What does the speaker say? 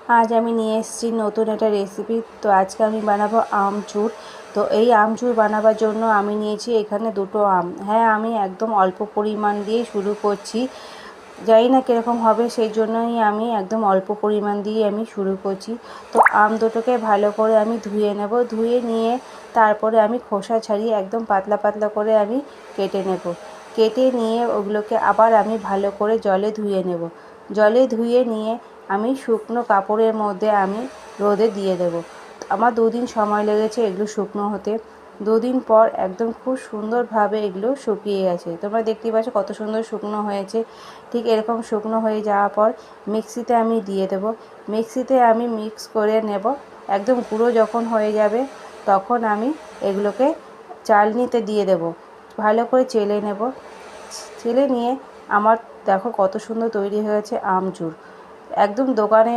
আজ আমি নিয়ে এসেছি নতুন একটা রেসিপি। তো আজকে আমি বানাবো আমচুর। তো এই আমচুর বানাবার জন্য আমি নিয়েছি এখানে 2টো আম। হ্যাঁ, আমি একদম অল্প পরিমাণ দিয়ে শুরু করছি। জানি না কীরকম হবে, সেই জন্যই আমি একদম অল্প পরিমাণ দিয়ে আমি শুরু করছি। তো আম দুটোকে ভালো করে আমি ধুয়ে নেব। ধুয়ে নিয়ে তারপরে আমি খোসা ছাড়িয়ে একদম পাতলা পাতলা করে আমি কেটে নেব। কেটে নিয়ে ওগুলোকে আবার আমি ভালো করে জলে ধুয়ে নেব। জলে ধুয়ে নিয়ে আমি শুকনো কাপড়ের মধ্যে আমি রোদে দিয়ে দেব। আমার 2 দিন সময় লেগেছে এগুলো শুকনো হতে। 2 দিন পর একদম খুব সুন্দরভাবে এগুলো শুকিয়ে গেছে। তোমরা দেখতেই পাচ্ছ কত সুন্দর শুকনো হয়েছে। ঠিক এরকম শুকনো হয়ে যাওয়ার পর মিক্সিতে আমি দিয়ে দেব। মিক্সিতে আমি মিক্স করে নেব। একদম গুঁড়ো যখন হয়ে যাবে তখন আমি এগুলোকে চালনিতে দিয়ে দেব। ভালো করে চেলে নেব। চেলে নিয়ে আমার দেখো কত সুন্দর তৈরি হয়েছে আমচুর। একদম দোকানে